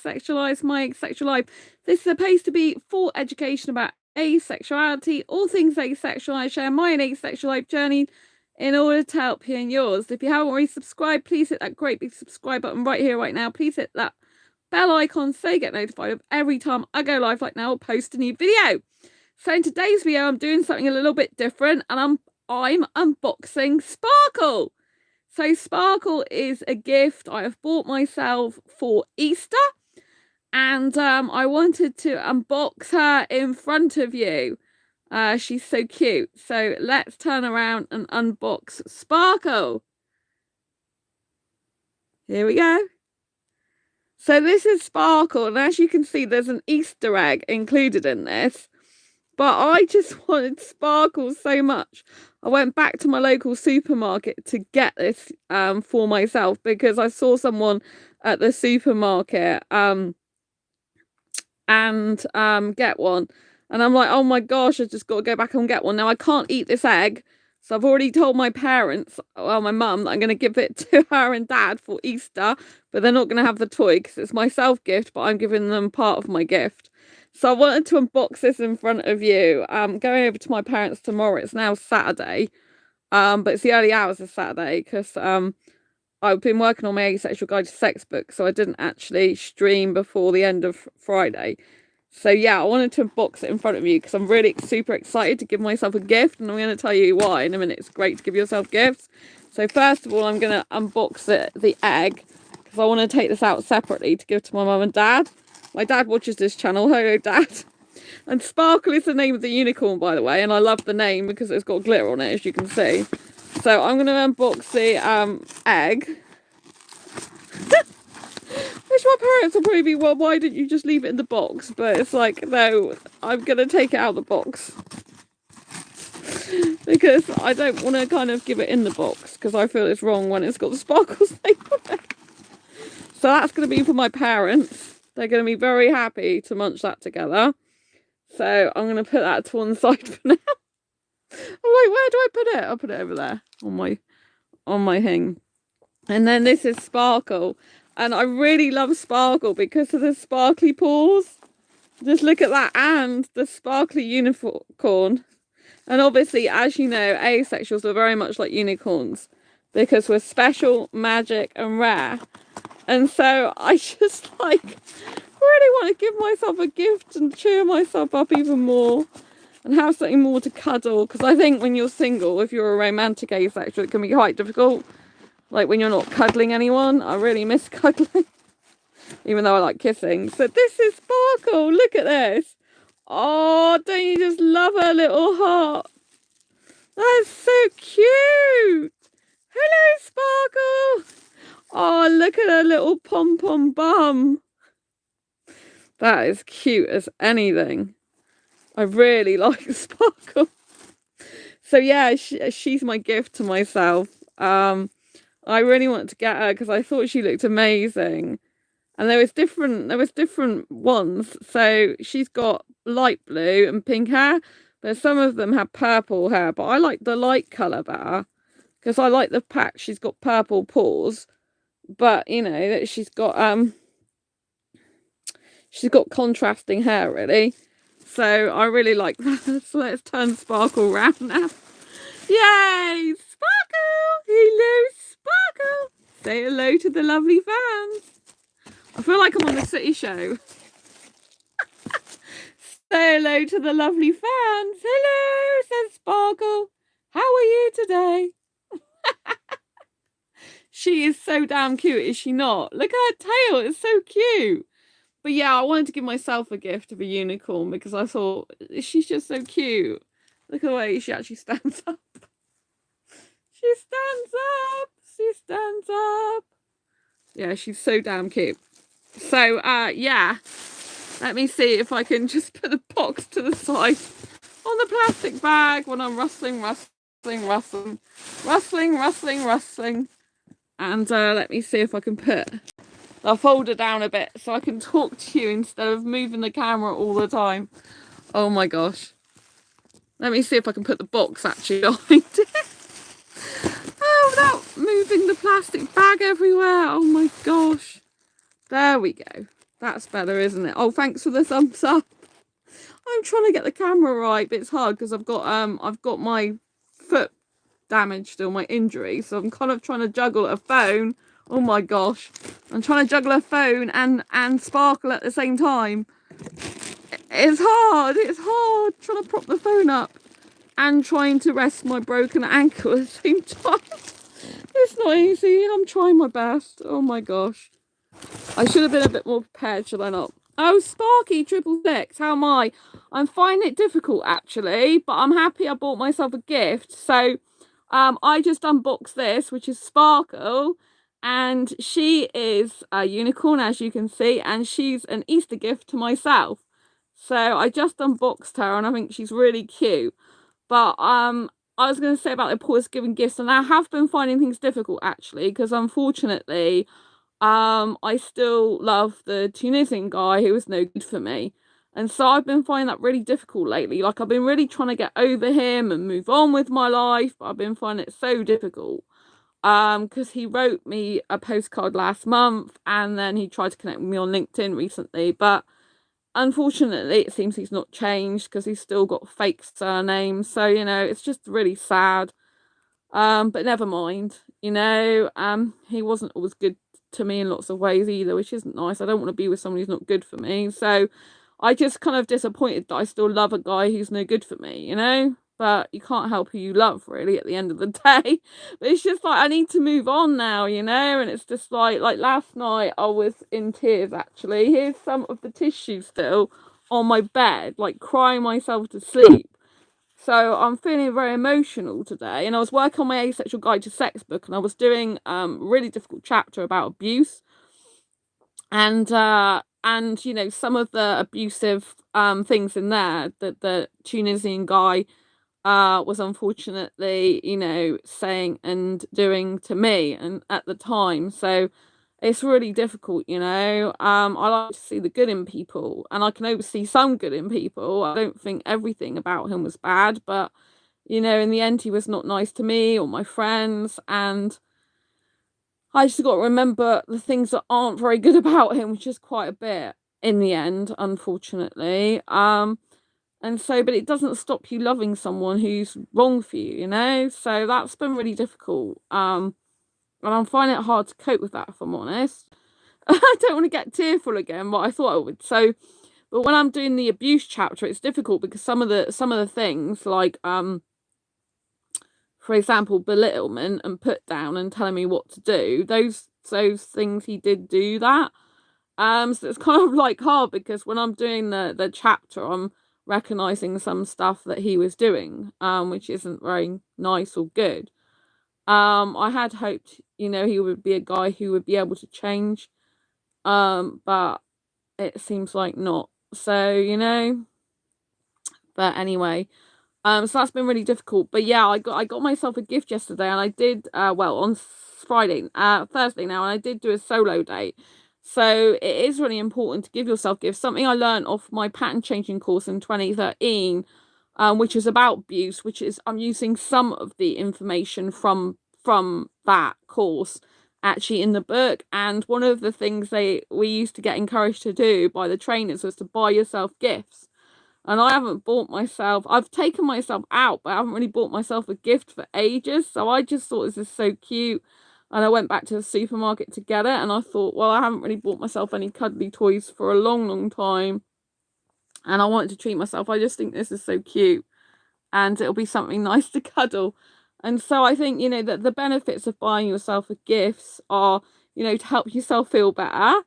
Asexualise, my asexual life. This is supposed to be full education about asexuality, all things asexual. I share my asexual life journey in order to help you in yours. If you haven't already subscribed, please hit that great big subscribe button right here, right now. Please hit that bell icon so you get notified of every time I go live like now or post a new video. So in today's video, I'm doing something a little bit different, and I'm unboxing Sparkle. So Sparkle is a gift I have bought myself for Easter, and I wanted to unbox her in front of you. She's so cute. So let's turn around and unbox Sparkle. Here we go. So this is Sparkle, and as you can see, there's an Easter egg included in this. But I just wanted Sparkle so much. I went back to my local supermarket to get this for myself because I saw someone at the supermarket and get one. And I'm like, oh my gosh, I just got to go back and get one. Now, I can't eat this egg. So I've already told my parents, well, my mum, that I'm going to give it to her and dad for Easter. But they're not going to have the toy because it's my self gift, but I'm giving them part of my gift. So I wanted to unbox this in front of you. I'm going over to my parents tomorrow. It's now Saturday. But it's the early hours of Saturday because I've been working on my Asexual Guide to Sex book. So I didn't actually stream before the end of Friday. So yeah, I wanted to unbox it in front of you because I'm really super excited to give myself a gift. And I'm going to tell you why in a minute. It's great to give yourself gifts. So first of all, I'm going to unbox the egg because I want to take this out separately to give to my mum and dad. My dad watches this channel. Hello, Dad. And Sparkle is the name of the unicorn, by the way. And I love the name because it's got glitter on it, as you can see. So I'm going to unbox the egg. Which my parents will probably be, well, why didn't you just leave it in the box? But it's like, no, I'm going to take it out of the box. Because I don't want to kind of give it in the box. Because I feel it's wrong when it's got the Sparkle's name on it. So that's going to be for my parents. They're going to be very happy to munch that together. So I'm going to put that to one side for now. Oh wait, where do I put it? I'll put it over there on my thing. And then this is Sparkle. And I really love Sparkle because of the sparkly paws. Just look at that, and the sparkly unicorn. And obviously, as you know, asexuals are very much like unicorns because we're special, magic, and rare. And so I just really want to give myself a gift and cheer myself up even more and have something more to cuddle. Because I think when you're single, if you're a romantic asexual, it can be quite difficult. Like when you're not cuddling anyone. I really miss cuddling. Even though I like kissing. So this is Sparkle. Look at this. Oh, don't you just love her little heart? That's so cute. Hello, Sparkle. Oh, look at her little pom-pom bum. That is cute as anything. I really like Sparkle. So yeah, she's my gift to myself. I really wanted to get her because I thought she looked amazing. And there was different ones. So she's got light blue and pink hair, but some of them have purple hair. But I like the light colour better because I like the fact she's got purple paws. But you know that she's got contrasting hair really, so I really like that. So let's turn Sparkle round now. Yay, Sparkle! Hello, Sparkle. Say hello to the lovely fans. I feel like I'm on the City Show. Say hello to the lovely fans. Hello, says Sparkle. How are you today? She is so damn cute, is she not? Look at her tail, it's so cute. But yeah, I wanted to give myself a gift of a unicorn because I thought she's just so cute. Look at the way she actually stands up. She stands up. She stands up. Yeah, she's so damn cute. So, yeah. Let me see if I can just put the box to the side on the plastic bag when I'm rustling. And let me see if I can I'll fold it down a bit so I can talk to you instead of moving the camera all the time. Oh my gosh. Let me see if I can put the box actually behind it. Oh, without moving the plastic bag everywhere. Oh my gosh. There we go. That's better, isn't it? Oh, thanks for the thumbs up. I'm trying to get the camera right, but it's hard because I've got my foot damaged or my injury, so I'm kind of trying to juggle a phone. Oh my gosh, I'm trying to juggle a phone and sparkle at the same time. It's hard. It's hard trying to prop the phone up and trying to rest my broken ankle at the same time. It's not easy. I'm trying my best. Oh my gosh. I should have been a bit more prepared, should I not? Oh, Sparky 666, how am I? I'm finding it difficult, actually, but I'm happy I bought myself a gift. So I just unboxed this, which is Sparkle, and she is a unicorn, as you can see, and she's an Easter gift to myself. So I just unboxed her, and I think she's really cute. But I was going to say about the importance of giving gifts, and I have been finding things difficult, actually, because unfortunately, I still love the Tunisian guy who was no good for me. And so I've been finding that really difficult lately. Like, I've been really trying to get over him and move on with my life, but I've been finding it so difficult. Because he wrote me a postcard last month, and then he tried to connect with me on LinkedIn recently, but unfortunately it seems he's not changed because he's still got fake surnames. So, you know, it's just really sad. But never mind, you know, he wasn't always good to me in lots of ways either, which isn't nice. I don't want to be with someone who's not good for me. So I just kind of disappointed that I still love a guy who's no good for me, you know? But you can't help who you love, really, at the end of the day. But it's just like, I need to move on now, you know? And it's just like last night I was in tears, actually. Here's some of the tissue still on my bed, like crying myself to sleep. So I'm feeling very emotional today, and I was working on my Asexual Guide to Sex book, and I was doing a really difficult chapter about abuse, and you know, some of the abusive things in there that the Tunisian guy was unfortunately, you know, saying and doing to me and at the time. So it's really difficult, you know. I like to see the good in people, and I can oversee some good in people. I don't think everything about him was bad, but you know, in the end he was not nice to me or my friends, and I just got to remember the things that aren't very good about him, which is quite a bit in the end, unfortunately. And so, but it doesn't stop you loving someone who's wrong for you, you know? So that's been really difficult. And I'm finding it hard to cope with that, if I'm honest. I don't want to get tearful again, but I thought I would. So, but when I'm doing the abuse chapter, it's difficult because some of the things, like for example, belittlement and put down and telling me what to do, those things he did do that. So it's kind of like hard because when I'm doing the chapter, I'm recognizing some stuff that he was doing, which isn't very nice or good. I had hoped, you know, he would be a guy who would be able to change, but it seems like not. So, you know, but anyway, so that's been really difficult. But yeah, I got myself a gift yesterday, and I did well on Thursday now, and I did do a solo date. So it is really important to give yourself gifts. Something I learned off my pattern changing course in 2013, which is about abuse, which is I'm using some of the information from that course actually in the book. And one of the things we used to get encouraged to do by the trainers was to buy yourself gifts. And I haven't bought myself, I've taken myself out, but I haven't really bought myself a gift for ages. So I just thought this is so cute. And I went back to the supermarket to get it, and I thought, well, I haven't really bought myself any cuddly toys for a long, long time. And I wanted to treat myself. I just think this is so cute. And it'll be something nice to cuddle. And so I think, you know, that the benefits of buying yourself gifts are, you know, to help yourself feel better,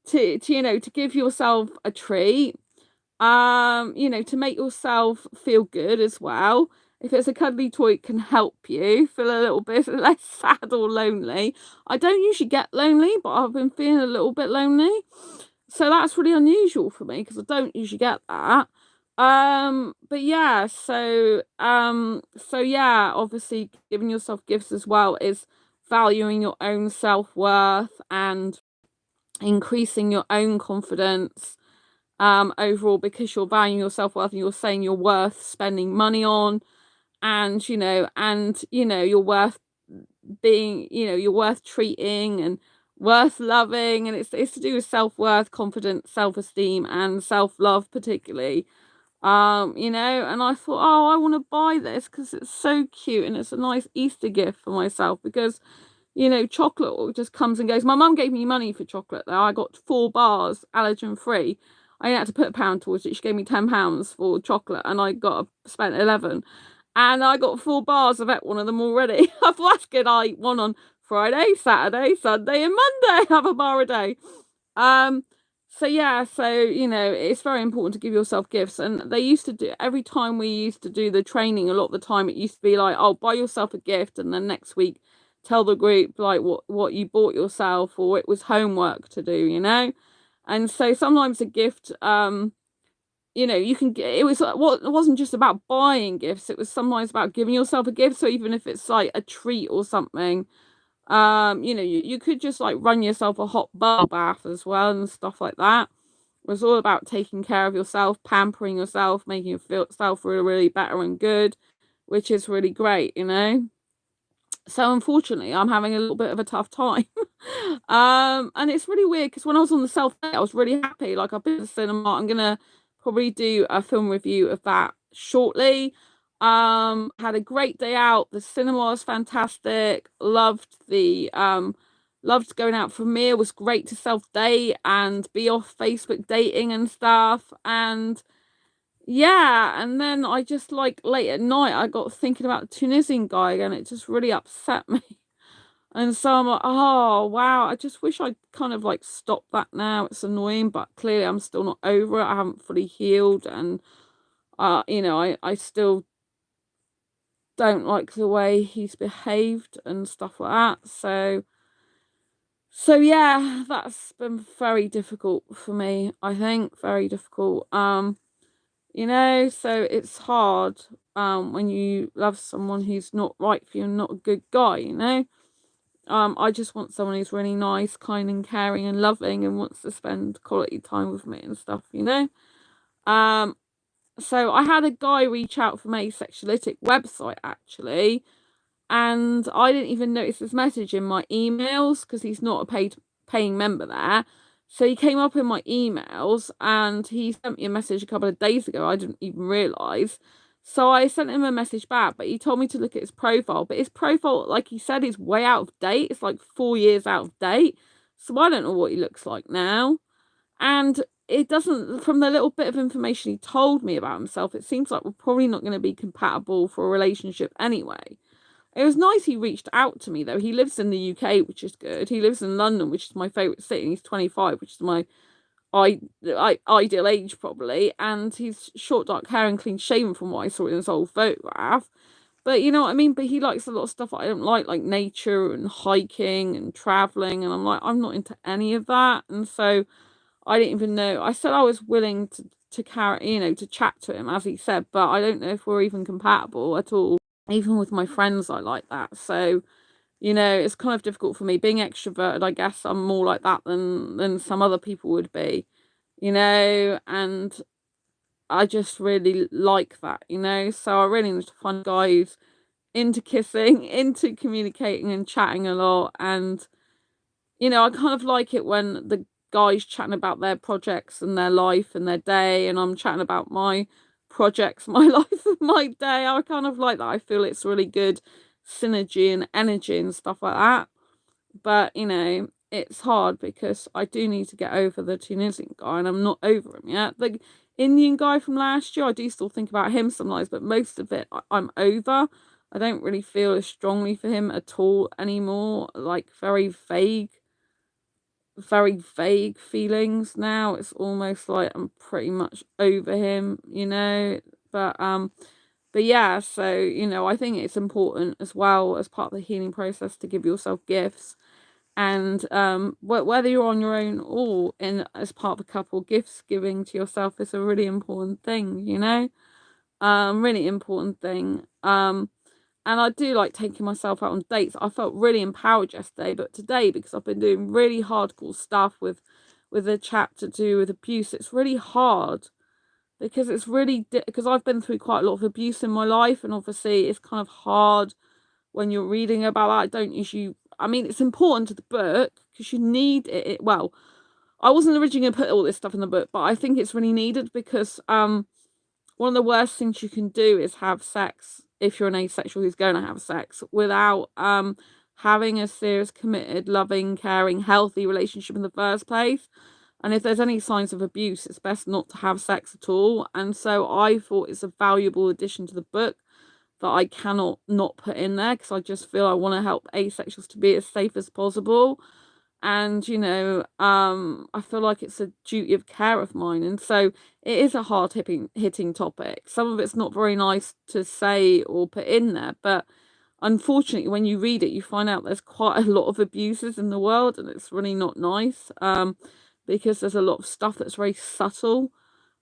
to you know, to give yourself a treat, you know, to make yourself feel good as well. If it's a cuddly toy, it can help you feel a little bit less sad or lonely. I don't usually get lonely, but I've been feeling a little bit lonely. So that's really unusual for me because I don't usually get that. But yeah, so yeah, obviously giving yourself gifts as well is valuing your own self-worth and increasing your own confidence overall, because you're valuing your self-worth and you're saying you're worth spending money on, and you know you're worth being, you know, you're worth treating, and worth loving, and it's to do with self-worth, confidence, self-esteem, and self-love particularly. You know, and I thought, oh, I want to buy this because it's so cute and it's a nice Easter gift for myself, because you know, chocolate just comes and goes. My mum gave me money for chocolate though. I got 4 bars, allergen free. I had to put £1 towards it. She gave me £10 for chocolate, and I spent 11, and I got 4 bars. I've ate one of them already. I thought that's good. I eat one on Friday, Saturday, Sunday, and Monday. Have a bar a day. Um, so yeah, so you know, it's very important to give yourself gifts. And they used to do, every time we used to do the training, a lot of the time it used to be like, oh, buy yourself a gift, and then next week tell the group like what you bought yourself, or it was homework to do, you know. And so sometimes a gift, you know, you can get, it was what it wasn't just about buying gifts, it was sometimes about giving yourself a gift. So even if it's like a treat or something, you know, you could just like run yourself a hot bubble bath as well and stuff like that. It was all about taking care of yourself, pampering yourself, making yourself really, really better and good, which is really great, you know. So unfortunately, I'm having a little bit of a tough time. And it's really weird because when I was on the self date, I was really happy. Like, I've been to the cinema. I'm gonna probably do a film review of that shortly. Had a great day out. The cinema was fantastic. Loved going out for a meal. It was great to self date and be off Facebook dating and stuff. And yeah, and then I just like late at night I got thinking about the Tunisian guy and it just really upset me. And so I'm like, oh wow, I just wish I'd kind of like stopped that now. It's annoying, but clearly I'm still not over it. I haven't fully healed, and you know, I still don't like the way he's behaved and stuff like that. So yeah, that's been very difficult for me, I think. Very difficult. You know, so it's hard when you love someone who's not right for you and not a good guy, you know. I just want someone who's really nice, kind and caring and loving and wants to spend quality time with me and stuff, you know. Um, so I had a guy reach out from Asexuality website actually, and I didn't even notice his message in my emails because he's not a paying member there. So he came up in my emails and he sent me a message a couple of days ago. I didn't even realize. So I sent him a message back, but he told me to look at his profile. But his profile, like he said, is way out of date. It's like 4 years out of date. So I don't know what he looks like now. And it doesn't, from the little bit of information he told me about himself, it seems like we're probably not going to be compatible for a relationship anyway. It was nice he reached out to me, though. He lives in the UK, which is good. He lives in London, which is my favourite city. And he's 25, which is my ideal age, probably. And he's short, dark hair and clean shaven from what I saw in his old photograph. But you know what I mean? But he likes a lot of stuff I don't like nature and hiking and travelling. And I'm like, I'm not into any of that. And so I didn't even know. I said I was willing to carry, you know, to chat to him, as he said. But I don't know if we're even compatible at all. Even with my friends, I like that. So, you know, it's kind of difficult for me. Being extroverted, I guess I'm more like that than some other people would be, you know, and I just really like that, you know. So I really need to find guys into kissing, into communicating and chatting a lot. And, you know, I kind of like it when the guys chatting about their projects and their life and their day, and I'm chatting about my projects, my life and my day. I kind of like that. I feel it's really good synergy and energy and stuff like that. But you know, it's hard because I do need to get over the Tunisian guy, and I'm not over him yet. The Indian guy from last year, I do still think about him sometimes, but most of it I'm over. I don't really feel as strongly for him at all anymore. Like very vague feelings now. It's almost like I'm pretty much over him, you know. But yeah, so you know, I think it's important as well as part of the healing process to give yourself gifts. And whether you're on your own or in as part of a couple, gifts giving to yourself is a really important thing, you know. Really important thing. And I do like taking myself out on dates. I felt really empowered yesterday, but today, because I've been doing really hardcore stuff with a chap to do with abuse, it's really hard because it's really because I've been through quite a lot of abuse in my life, and obviously it's kind of hard when you're reading about that. I don't usually I mean, it's important to the book because you need it. Well, I wasn't originally going to put all this stuff in the book, but I think it's really needed because one of the worst things you can do is have sex if you're an asexual who's going to have sex without having a serious, committed, loving, caring, healthy relationship in the first place. And if there's any signs of abuse, it's best not to have sex at all. And so I thought it's a valuable addition to the book that I cannot not put in there because I just feel I want to help asexuals to be as safe as possible. And I feel like it's a duty of care of mine, and so it is a hard hitting topic. Some of it's not very nice to say or put in there, but unfortunately when you read it you find out there's quite a lot of abuses in the world, and it's really not nice, because there's a lot of stuff that's very subtle.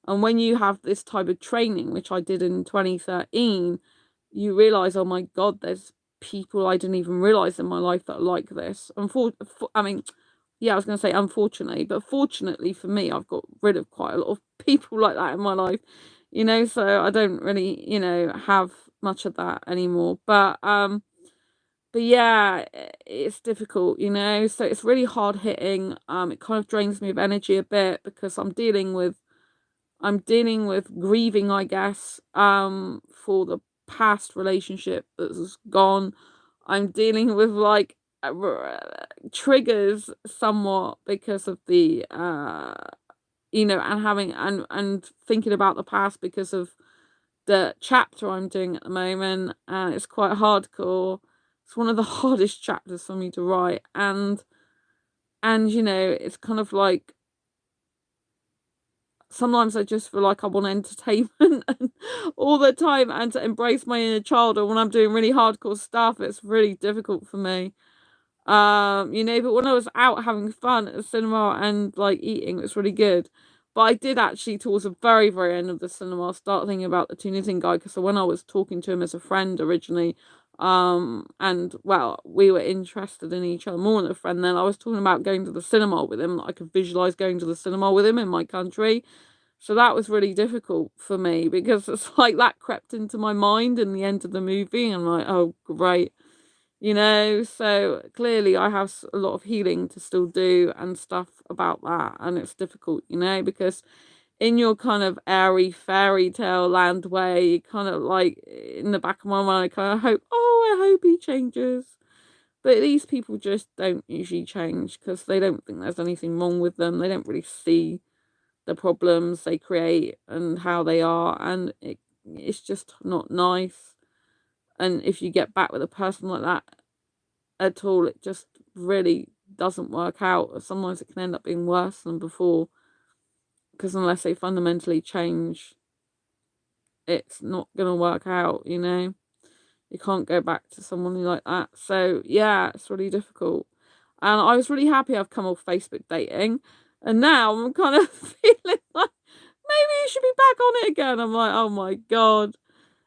And when you have this type of training, which I did in 2013, you realize, oh my god, there's people I didn't even realize in my life that are like this. I mean, yeah, I was going to say unfortunately, but fortunately for me, I've got rid of quite a lot of people like that in my life, so I don't really, have much of that anymore. But yeah, it's difficult, so it's really hard hitting. It kind of drains me of energy a bit because I'm dealing with grieving, I guess, for the past relationship that's gone. I'm dealing with like triggers somewhat because of the and having and thinking about the past because of the chapter I'm doing at the moment. It's quite hardcore. It's one of the hardest chapters for me to write, and it's kind of like sometimes I just feel like I want entertainment all the time and to embrace my inner child. And when I'm doing really hardcore stuff, it's really difficult for me. But when I was out having fun at the cinema and like eating, it was really good. But I did actually, towards the very, very end of the cinema, start thinking about the Tunisian guy, because when I was talking to him as a friend originally, and well, we were interested in each other more than a friend then. I was talking about going to the cinema with him. I could visualize going to the cinema with him in my country. So that was really difficult for me because it's like that crept into my mind in the end of the movie. And I'm like, oh, great. So clearly I have a lot of healing to still do and stuff about that. And it's difficult, because in your kind of airy fairy tale land way, you kind of like in the back of my mind, I kind of hope, I hope he changes. But these people just don't usually change because they don't think there's anything wrong with them. They don't really see the problems they create and how they are, and it's just not nice. And if you get back with a person like that at all, it just really doesn't work out. Sometimes it can end up being worse than before, because unless they fundamentally change, it's not going to work out. You can't go back to someone like that. So yeah, it's really difficult. And I was really happy I've come off Facebook dating, and now I'm kind of feeling like maybe you should be back on it again. I'm like, oh my god.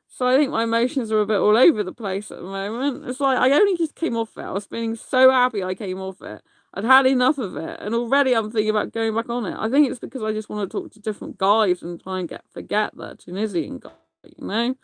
So I think my emotions are a bit all over the place at the moment. It's like I only just came off it. I was feeling so happy I came off it. I'd had enough of it, and already I'm thinking about going back on it. I think it's because I just want to talk to different guys and try and forget that Tunisian guy.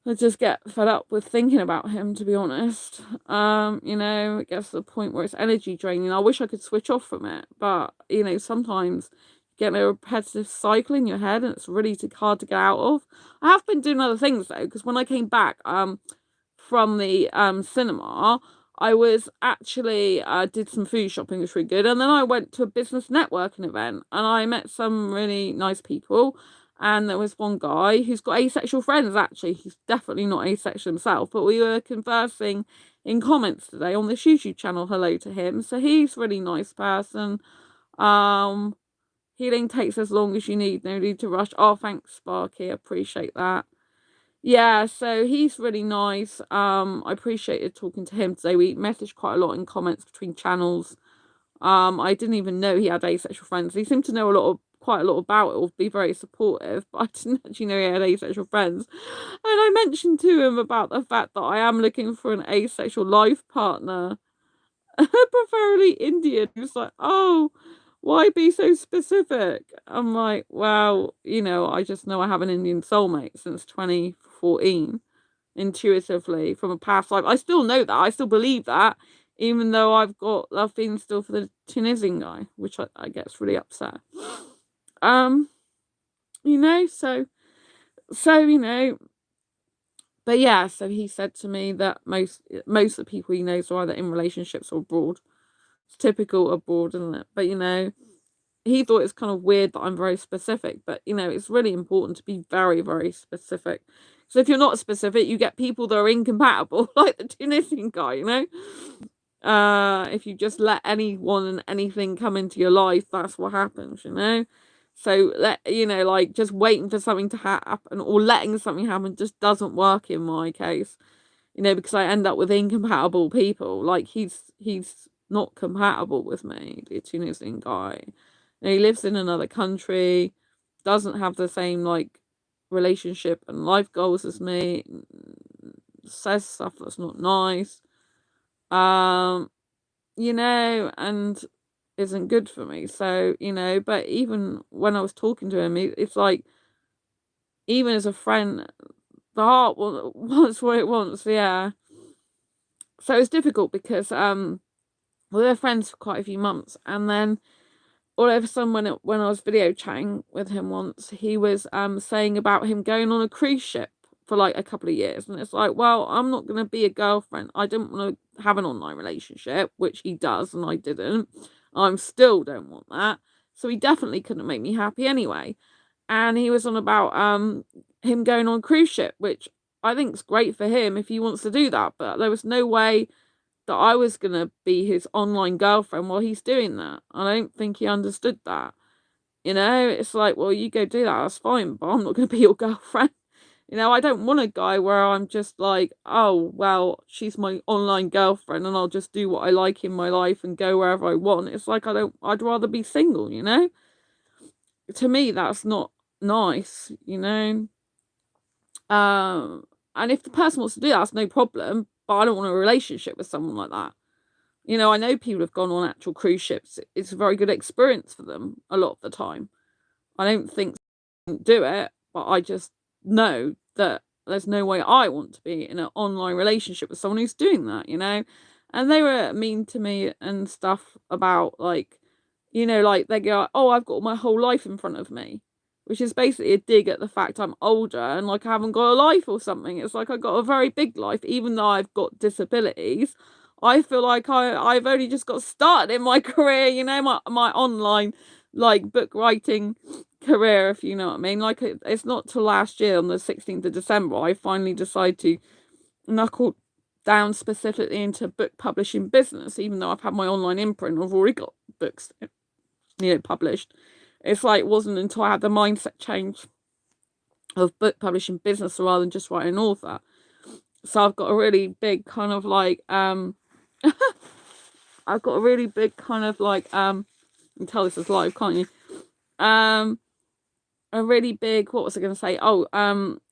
I just get fed up with thinking about him, to be honest. It gets to the point where it's energy draining. I wish I could switch off from it, but sometimes you get a repetitive cycle in your head, and it's really hard to get out of. I have been doing other things though, because when I came back from the cinema, I was actually did some food shopping, which was really good, and then I went to a business networking event, and I met some really nice people. And there was one guy who's got asexual friends, actually. He's definitely not asexual himself, but we were conversing in comments today on this YouTube channel. Hello to him. So he's a really nice person. Healing takes as long as you need. No need to rush. Oh, thanks, Sparky. I appreciate that. Yeah, so he's really nice. I appreciated talking to him today. We messaged quite a lot in comments between channels. I didn't even know he had asexual friends. He seemed to know quite a lot about it, or be very supportive, but I didn't actually know he had asexual friends. And I mentioned to him about the fact that I am looking for an asexual life partner, preferably Indian. He was like, oh, why be so specific? I'm like, well, I just know I have an Indian soulmate since 2014. intuitively from a past life. I still know that. I still believe that, even though I've got love feelings still for the Tunisian guy, which I gets really upset. You know, so you know, but yeah, so he said to me that most of the people he knows are either in relationships or abroad. It's typical abroad, isn't it? But you know, he thought it's kind of weird that I'm very specific, but you know, it's really important to be very, very specific. So if you're not specific, you get people that are incompatible, like the Tunisian guy, you know. If you just let anyone and anything come into your life, that's what happens, you know. So you know, like just waiting for something to happen or letting something happen just doesn't work in my case, you know, because I end up with incompatible people. Like he's not compatible with me, the Tunisian guy. And he lives in another country, doesn't have the same like relationship and life goals as me, says stuff that's not nice. You know, and isn't good for me. So, you know, but even when I was talking to him, it's like, even as a friend, the heart wants what it wants, yeah. So it's difficult because we were friends for quite a few months, and then all of a sudden when I was video chatting with him once, he was saying about him going on a cruise ship for like a couple of years, and it's like, well, I'm not going to be a girlfriend. I didn't want to have an online relationship, which he does, and I didn't. I still don't want that. So he definitely couldn't make me happy anyway. And he was on about him going on a cruise ship, which I think is great for him if he wants to do that, but there was no way that I was going to be his online girlfriend while he's doing that. I don't think he understood that. You know, it's like, well, you go do that, that's fine, but I'm not going to be your girlfriend. You know, I don't want a guy where I'm just like, oh, well, she's my online girlfriend and I'll just do what I like in my life and go wherever I want. It's like, I'd rather be single, you know? To me, that's not nice, you know? And if the person wants to do that, that's no problem, but I don't want a relationship with someone like that. You know, I know people have gone on actual cruise ships. It's a very good experience for them a lot of the time. I don't think do it, but I just know that there's no way I want to be in an online relationship with someone who's doing that, you know. And they were mean to me and stuff about like, you know, like they go, oh, I've got my whole life in front of me, which is basically a dig at the fact I'm older and like I haven't got a life or something. It's like I got a very big life, even though I've got disabilities. I feel like I've only just got started in my career, you know, my online like book writing career, if you know what I mean. Like it's not till last year on the 16th of December I finally decided to knuckle down specifically into book publishing business, even though I've had my online imprint. I've already got books, you know, published. It's like it wasn't until I had the mindset change of book publishing business rather than just writing an author. So I've got a really big kind of like I've got a really big kind of like you can tell this is live, can't you? A really big, what was I going to say? Oh,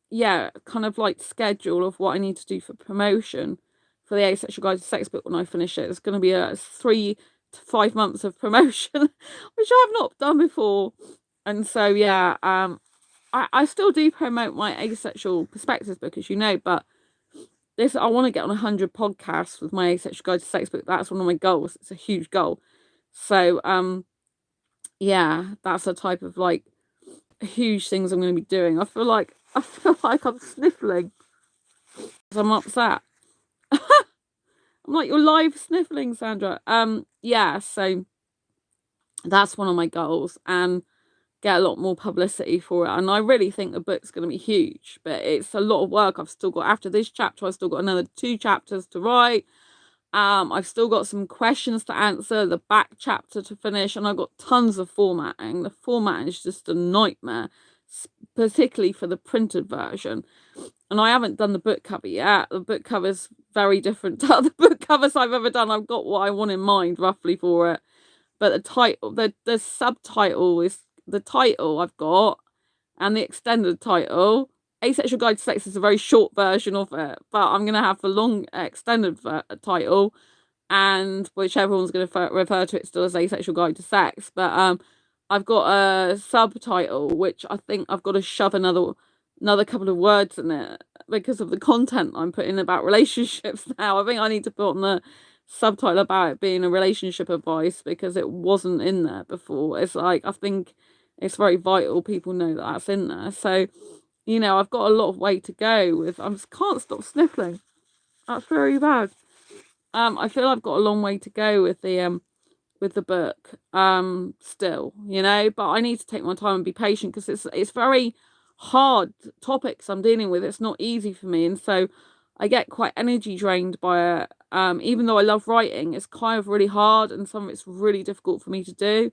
yeah, kind of like schedule of what I need to do for promotion for the Asexual Guide to Sex book when I finish it. It's going to be a 3 to 5 months of promotion, which I have not done before. And so, yeah, I still do promote my Asexual Perspectives book, as you know, but I want to get on 100 podcasts with my Asexual Guide to Sex book. That's one of my goals. It's a huge goal. So, yeah, that's a type of like huge things I'm going to be doing. I feel like I'm sniffling because I'm upset. I'm like, you're live sniffling, Sandra. Yeah, so that's one of my goals, and get a lot more publicity for it. And I really think the book's going to be huge, but it's a lot of work. I've still got, after this chapter, I've still got another 2 chapters to write. I've still got some questions to answer, the back chapter to finish, and I've got tons of formatting. The formatting is just a nightmare, particularly for the printed version. And I haven't done the book cover yet. The book cover's very different to other book covers I've ever done. I've got what I want in mind roughly for it. But the title, the subtitle is the title I've got, and the extended title. Asexual Guide to Sex is a very short version of it, but I'm going to have the long extended title, and which everyone's going to refer to it still as Asexual Guide to Sex. But I've got a subtitle, which I think I've got to shove another another couple of words in it because of the content I'm putting about relationships now. I think I need to put on the subtitle about it being a relationship advice because it wasn't in there before. It's like, I think it's very vital people know that that's in there. So, you know, I've got a lot of way to go with, I just can't stop sniffling. That's very bad. I feel I've got a long way to go with the book still, you know, but I need to take my time and be patient because it's very hard topics I'm dealing with. It's not easy for me, and so I get quite energy drained by it. Even though I love writing, it's kind of really hard, and some of it's really difficult for me to do.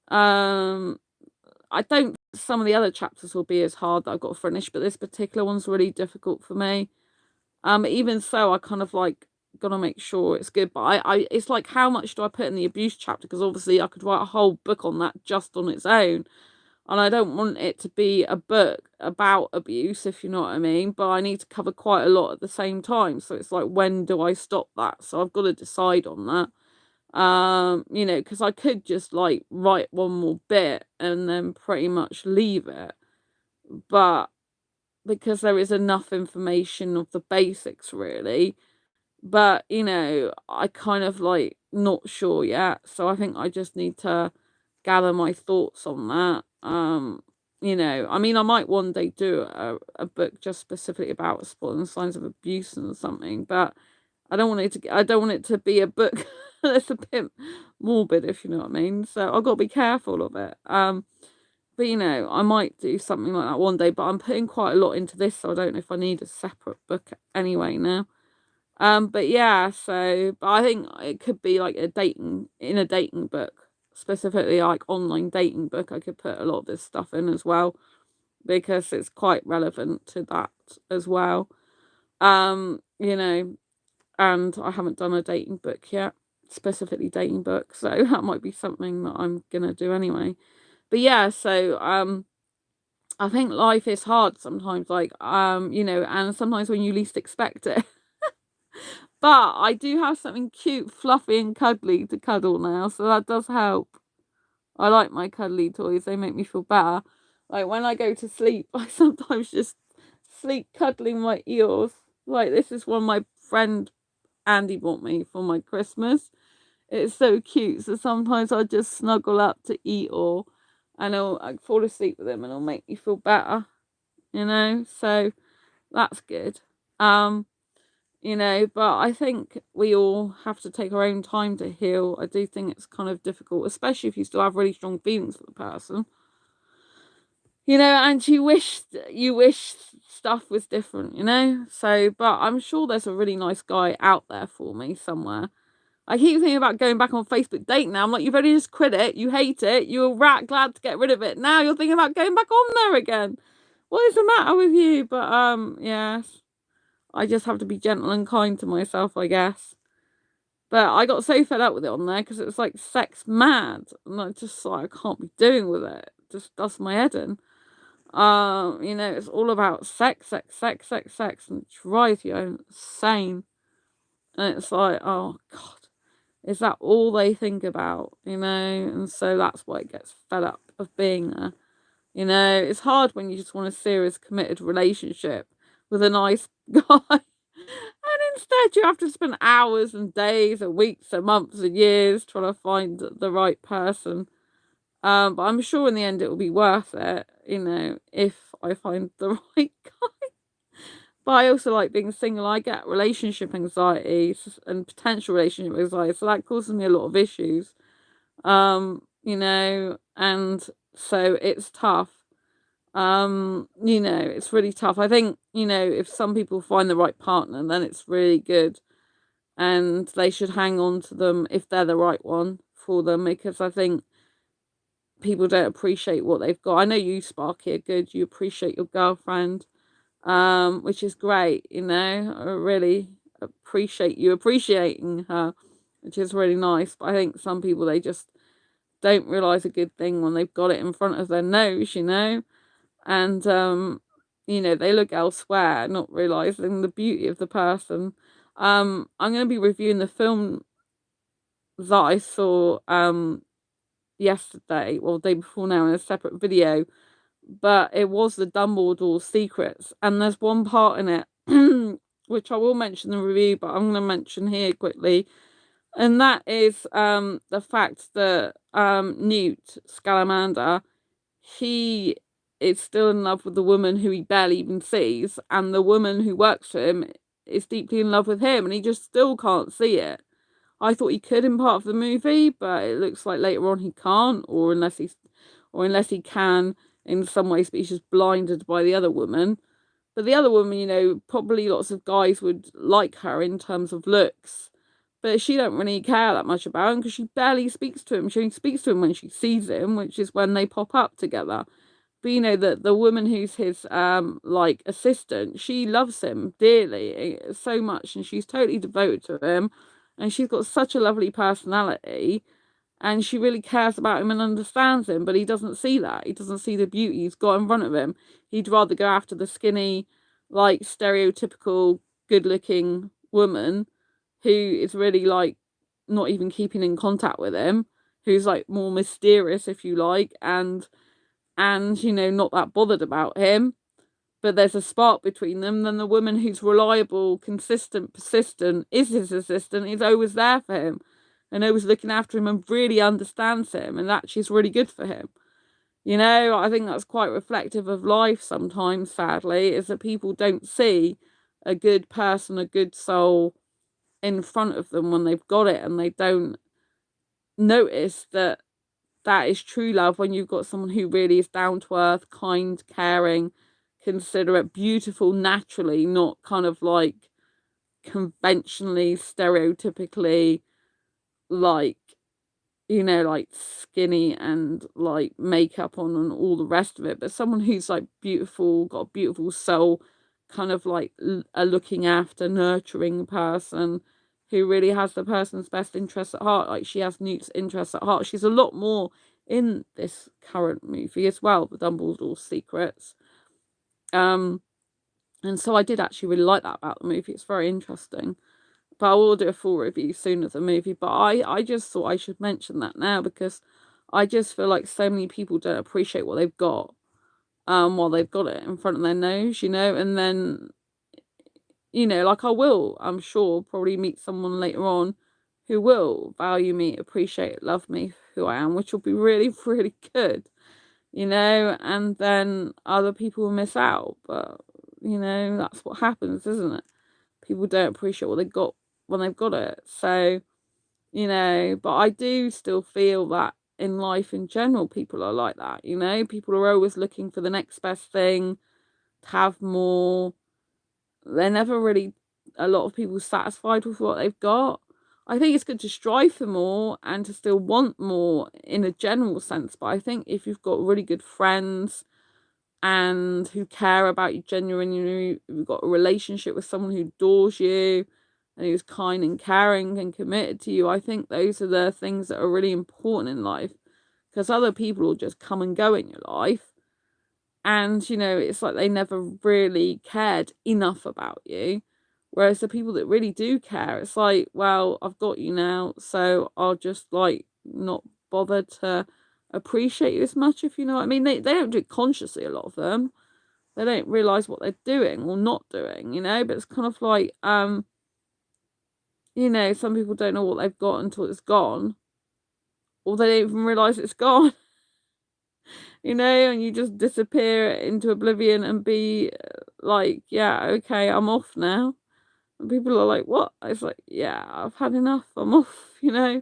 I don't, some of the other chapters will be as hard that I've got to finish, but this particular one's really difficult for me. Even so, I kind of like gotta make sure it's good. But I it's like, how much do I put in the abuse chapter? Because obviously I could write a whole book on that just on its own. And I don't want it to be a book about abuse, if you know what I mean. But I need to cover quite a lot at the same time. So it's like, when do I stop that? So I've got to decide on that. You know, because I could just like write one more bit and then pretty much leave it. But because there is enough information of the basics really, but you know, I kind of like not sure yet, so I think I just need to gather my thoughts on that. You know, I mean, I might one day do a book just specifically about spoiling signs of abuse and something, but I don't want it to be a book that's a bit morbid, if you know what I mean. So I've got to be careful of it. But you know, I might do something like that one day, but I'm putting quite a lot into this, so I don't know if I need a separate book anyway now. But yeah, so, but I think it could be like a dating book, specifically like online dating book. I could put a lot of this stuff in as well because it's quite relevant to that as well. You know, and I haven't done a dating book yet, specifically dating book, so that might be something that I'm gonna do anyway. But yeah, so I think life is hard sometimes, like you know, and sometimes when you least expect it. But I do have something cute, fluffy and cuddly to cuddle now, so that does help. I like my cuddly toys, they make me feel better. Like when I go to sleep, I sometimes just sleep cuddling my ears. Like, this is one my friend Andy bought me for my Christmas. It's so cute, so sometimes I just snuggle up to Eeyore and I fall asleep with him and it'll make me feel better, you know, so that's good. You know, but I think we all have to take our own time to heal. I do think it's kind of difficult, especially if you still have really strong feelings for the person, you know, and you wish stuff was different, you know. So, but I'm sure there's a really nice guy out there for me somewhere. I keep thinking about going back on Facebook dating now. I'm like, you've only just quit it, you hate it, you were glad to get rid of it. Now you're thinking about going back on there again. What is the matter with you? But yes, I just have to be gentle and kind to myself, I guess. But I got so fed up with it on there because it was like sex mad, and I just like, I can't be doing with it. It just does my head in. You know, it's all about sex, sex, sex, sex, sex, and it drives you insane. And it's like, oh God, is that all they think about? You know, and so that's why it gets fed up of being there. You know, it's hard when you just want a serious, committed relationship with a nice guy. And instead, you have to spend hours and days and weeks and months and years trying to find the right person. But I'm sure in the end it will be worth it, you know, if I find the right guy. But I also like being single. I get relationship anxiety and potential relationship anxiety, so that causes me a lot of issues. You know, and so it's tough. You know, it's really tough. I think, you know, if some people find the right partner, then it's really good, and they should hang on to them if they're the right one for them, because I think people don't appreciate what they've got. I know you, Sparky, are good. You appreciate your girlfriend, which is great, you know. I really appreciate you appreciating her, which is really nice. But I think some people, they just don't realize a good thing when they've got it in front of their nose, you know. And you know, they look elsewhere, not realizing the beauty of the person. I'm going to be reviewing the film that I saw yesterday, well, the day before now, in a separate video. but it was the Dumbledore Secrets, and there's one part in it which I will mention in the review, but I'm going to mention here quickly, and that is the fact that Newt Scamander, he is still in love with the woman who he barely even sees, and the woman who works for him is deeply in love with him, and he just still can't see it. I thought he could in part of the movie, but it looks like later on he can't, or unless he can in some way, but he's just blinded by the other woman. But the other woman, you know, probably lots of guys would like her in terms of looks, but she don't really care that much about him because she barely speaks to him. She only speaks to him when she sees him, which is when they pop up together. But you know, the woman who's his like assistant, she loves him dearly, so much, and she's totally devoted to him, and she's got such a lovely personality, and she really cares about him and understands him, but he doesn't see that. He doesn't see the beauty he's got in front of him. He'd rather go after the skinny, like stereotypical good-looking woman who is really like not even keeping in contact with him, who's like more mysterious, if you like, and you know, not that bothered about him, but there's a spark between them. Then the woman who's reliable, consistent, persistent, is his assistant, is always there for him and always looking after him and really understands him, and actually is really good for him. You know, I think that's quite reflective of life sometimes, sadly, is that people don't see a good person, a good soul in front of them when they've got it, and they don't notice that that is true love when you've got someone who really is down to earth, kind, caring, considerate, beautiful naturally, not kind of like conventionally, stereotypically, like, you know, like skinny and like makeup on and all the rest of it, but someone who's like beautiful, got a beautiful soul, kind of like a looking after, nurturing person who really has the person's best interests at heart. Like she has Newt's interests at heart. She's a lot more in this current movie as well, the Dumbledore Secrets. And so I did actually really like that about the movie. It's very interesting. But I will do a full review soon of the movie. But I just thought I should mention that now because I just feel like so many people don't appreciate what they've got while they've got it in front of their nose, you know, and then, you know, like I'm sure, probably meet someone later on who will value me, appreciate, love me, who I am, which will be really, really good, you know, and then other people will miss out. But, you know, that's what happens, isn't it? People don't appreciate what they've got when they've got it. So, you know, but I do still feel that in life in general, people are like that, you know, people are always looking for the next best thing, to have more. They're never really, a lot of people, satisfied with what they've got. I think it's good to strive for more and to still want more in a general sense, but I think if you've got really good friends and who care about you genuinely, you've got a relationship with someone who adores you and who's kind and caring and committed to you, I think those are the things that are really important in life, because other people will just come and go in your life, and you know, it's like they never really cared enough about you. Whereas the people that really do care, it's like, well, I've got you now, so I'll just like not bother to appreciate you as much, if you know what I mean. They don't do it consciously, a lot of them. They don't realise what they're doing or not doing, you know, but it's kind of like, you know, some people don't know what they've got until it's gone. Or they don't even realise it's gone. You know, and you just disappear into oblivion and be like, yeah, okay, I'm off now. And people are like, what? It's like, yeah, I've had enough, I'm off, you know.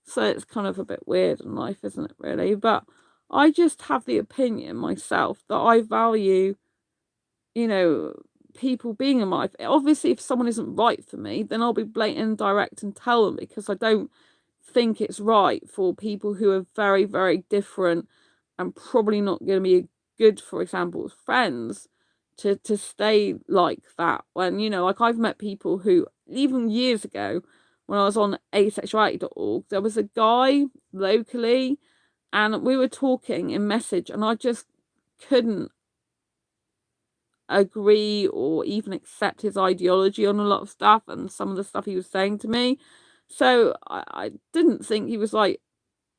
So it's kind of a bit weird in life, isn't it, really? But I just have the opinion myself that I value, you know, people being in my life. Obviously, if someone isn't right for me, then I'll be blatant and direct and tell them, because I don't think it's right for people who are very, very different and probably not going to be good, for example, friends, to stay like that. When, you know, like I've met people who, even years ago, when I was on asexuality.org, there was a guy locally and we were talking in message and I just couldn't agree or even accept his ideology on a lot of stuff and some of the stuff he was saying to me. So I didn't think he was like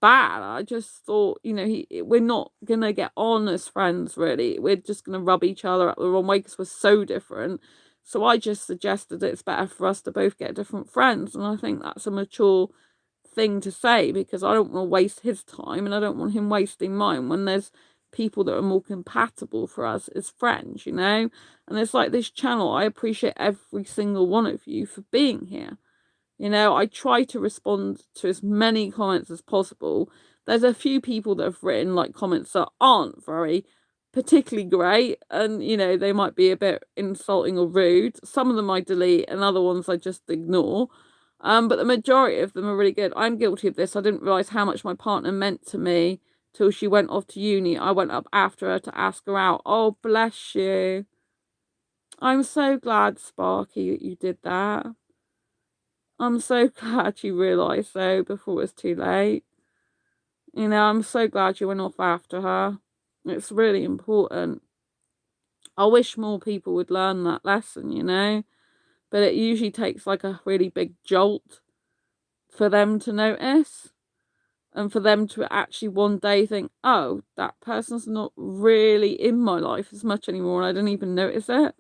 bad. I just thought, you know, we're not gonna get on as friends, really. We're just gonna rub each other up the wrong way because we're so different. So I just suggested it's better for us to both get different friends, and I think that's a mature thing to say, because I don't want to waste his time and I don't want him wasting mine when there's people that are more compatible for us as friends, you know? And it's like this channel, I appreciate every single one of you for being here. You know, I try to respond to as many comments as possible. There's a few people that have written like comments that aren't very particularly great, and you know, they might be a bit insulting or rude. Some of them I delete and other ones I just ignore. But the majority of them are really good. I'm guilty of this. I didn't realise how much my partner meant to me till she went off to uni. I went up after her to ask her out. Oh, bless you. I'm so glad, Sparky, that you did that. I'm so glad you realised though before it's too late. You know, I'm so glad you went off after her. It's really important. I wish more people would learn that lesson, you know, but it usually takes like a really big jolt for them to notice, and for them to actually one day think, oh, that person's not really in my life as much anymore, and I didn't even notice it.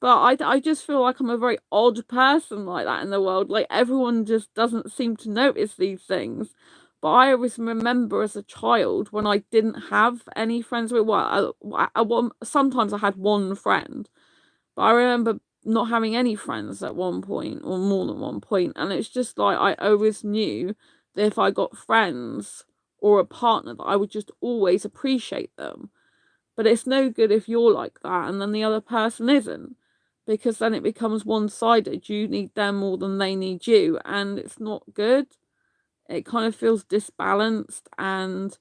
But I just feel like I'm a very odd person like that in the world. Like, everyone just doesn't seem to notice these things. But I always remember as a child when I didn't have any friends with, well, sometimes I had one friend, but I remember not having any friends at one point or more than one point. And it's just like I always knew that if I got friends or a partner, that I would just always appreciate them. But it's no good if you're like that and then the other person isn't, because then it becomes one-sided. You need them more than they need you, and it's not good. It kind of feels disbalanced and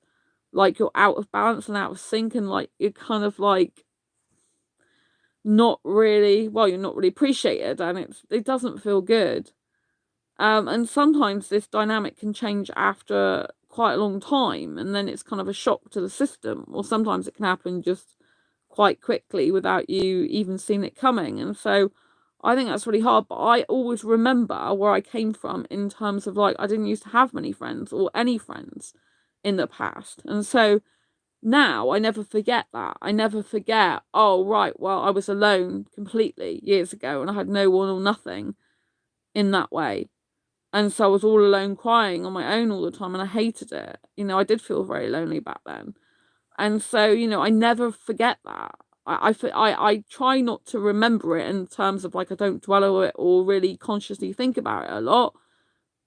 like you're out of balance and out of sync, and like you're kind of like not really, well, you're not really appreciated, and it doesn't feel good. And sometimes this dynamic can change after quite a long time, and then it's kind of a shock to the system, or sometimes it can happen just quite quickly without you even seeing it coming. And so I think that's really hard. But I always remember where I came from in terms of like, I didn't used to have many friends or any friends in the past. And so now I never forget that. I never forget, oh, right, well, I was alone completely years ago and I had no one or nothing in that way. And so I was all alone crying on my own all the time, and I hated it. You know, I did feel very lonely back then. And so, you know, I never forget that. I try not to remember it in terms of like I don't dwell on it or really consciously think about it a lot.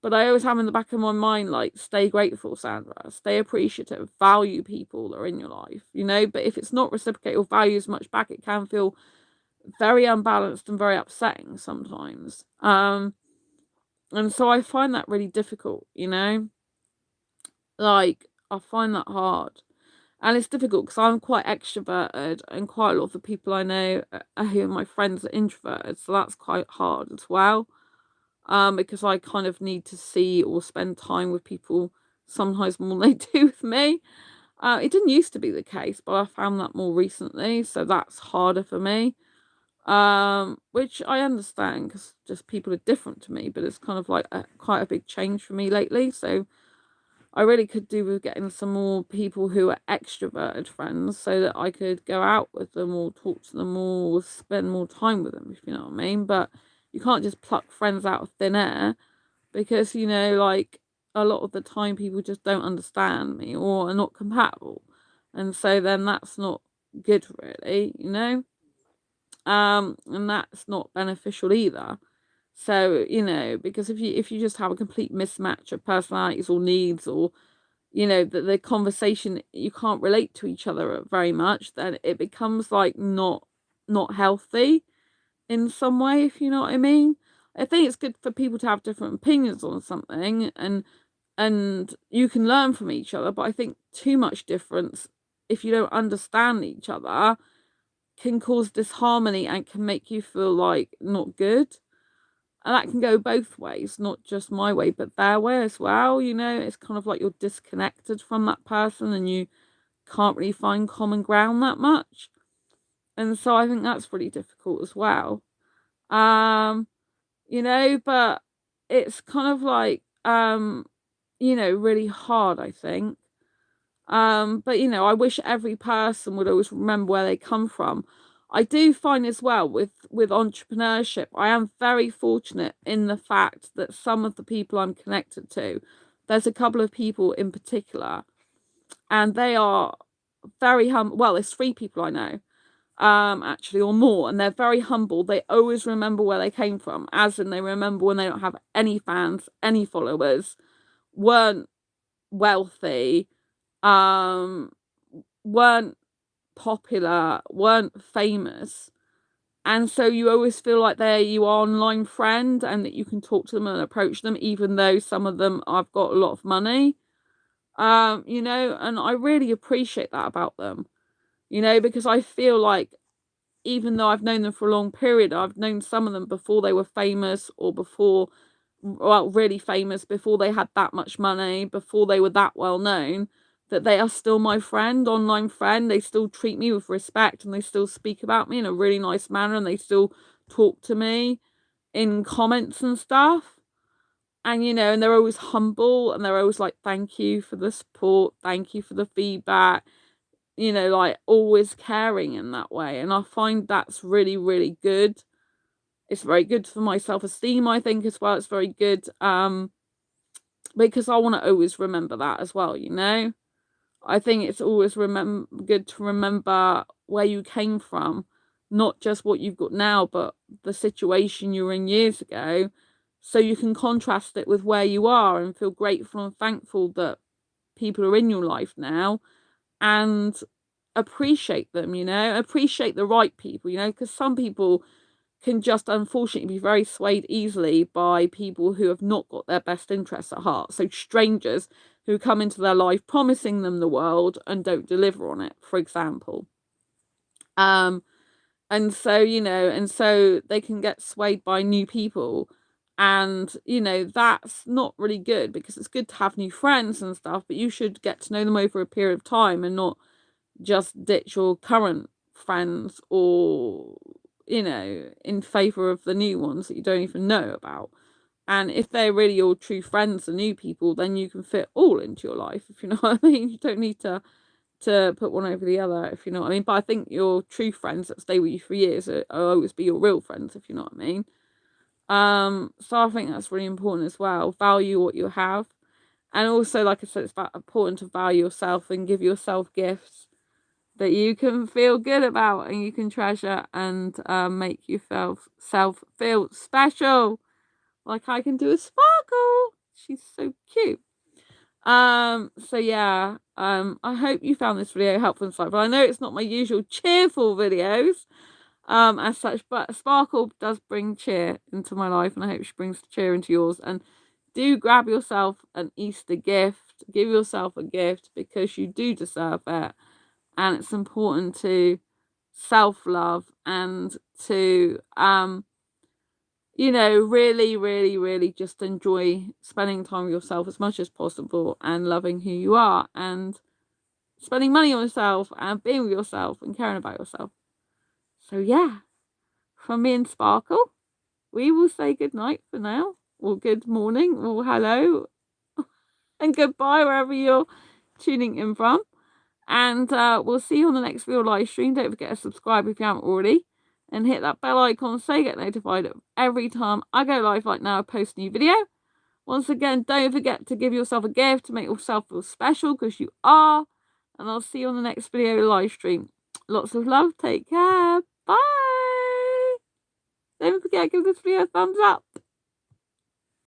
But I always have in the back of my mind, like, stay grateful, Sandra, stay appreciative, value people that are in your life, you know. But if it's not reciprocated or values much back, it can feel very unbalanced and very upsetting sometimes. And so I find that really difficult, you know. Like, I find that hard. And it's difficult because I'm quite extroverted, and quite a lot of the people I know who are my friends are introverted. So that's quite hard as well. Because I kind of need to see or spend time with people sometimes more than they do with me. It didn't used to be the case, but I found that more recently. So that's harder for me. Which I understand because just people are different to me, but it's kind of like quite a big change for me lately. So I really could do with getting some more people who are extroverted friends so that I could go out with them or talk to them or spend more time with them, if you know what I mean. But you can't just pluck friends out of thin air, because, you know, like, a lot of the time people just don't understand me or are not compatible. And so then that's not good, really, you know? And that's not beneficial either. So, you know, because if you just have a complete mismatch of personalities or needs, or, you know, the conversation, you can't relate to each other very much, then it becomes like not healthy in some way, if you know what I mean. I think it's good for people to have different opinions on something, and you can learn from each other, but I think too much difference, if you don't understand each other, can cause disharmony and can make you feel like not good. And that can go both ways, not just my way, but their way as well. You know, it's kind of like you're disconnected from that person and you can't really find common ground that much. And so I think that's really difficult as well. You know, but it's kind of like, you know, really hard, I think. But you know, I wish every person would always remember where they come from. I do find as well with entrepreneurship, I am very fortunate in the fact that some of the people I'm connected to, there's a couple of people in particular, and they are very humble. Well, there's three people I know, actually, or more, and they're very humble. They always remember where they came from, as in they remember when they don't have any fans, any followers, weren't wealthy, um, weren't popular, weren't famous. And so you always feel like they're your online friend and that you can talk to them and approach them, even though some of them have got a lot of money. You know, and I really appreciate that about them, you know, because I feel like even though I've known them for a long period, I've known some of them before they were famous or before, well, really famous, before they had that much money, before they were that well known, that they are still my friend, online friend. They still treat me with respect and they still speak about me in a really nice manner and they still talk to me in comments and stuff. And, you know, and they're always humble and they're always like, thank you for the support, thank you for the feedback, you know, like always caring in that way. And I find that's really, really good. It's very good for my self-esteem, I think, as well. It's very good because I want to always remember that as well, you know. I think it's always good to remember where you came from, not just what you've got now, but the situation you were in years ago, so you can contrast it with where you are and feel grateful and thankful that people are in your life now and appreciate them, you know, appreciate the right people, you know, because some people can just unfortunately be very swayed easily by people who have not got their best interests at heart. So strangers who come into their life promising them the world and don't deliver on it, for example. And so, you know, and so they can get swayed by new people. And, you know, that's not really good because it's good to have new friends and stuff, but you should get to know them over a period of time and not just ditch your current friends or, you know, in favor of the new ones that you don't even know about. And if they're really your true friends, the new people, then you can fit all into your life, if you know what I mean. You don't need to put one over the other, if you know what I mean. But I think your true friends that stay with you for years will always be your real friends, if you know what I mean. So I think that's really important as well. Value what you have. And also, like I said, it's important to value yourself and give yourself gifts that you can feel good about and you can treasure and make yourself feel special. Like I can do a Sparkle. She's so cute. So yeah, I hope you found this video helpful and insightful. I know it's not my usual cheerful videos, as such, but Sparkle does bring cheer into my life, and I hope she brings cheer into yours. And do grab yourself an Easter gift, give yourself a gift because you do deserve it, and it's important to self-love and to you know, really, really, really just enjoy spending time with yourself as much as possible and loving who you are and spending money on yourself and being with yourself and caring about yourself. So yeah, from me and Sparkle, we will say good night for now, or good morning, or hello, and goodbye wherever you're tuning in from. And we'll see you on the next real live stream. Don't forget to subscribe if you haven't already. And hit that bell icon so you get notified every time I go live like now, I post a new video. Once again, don't forget to give yourself a gift to make yourself feel special because you are. And I'll see you on the next video live stream. Lots of love. Take care. Bye. Don't forget to give this video a thumbs up.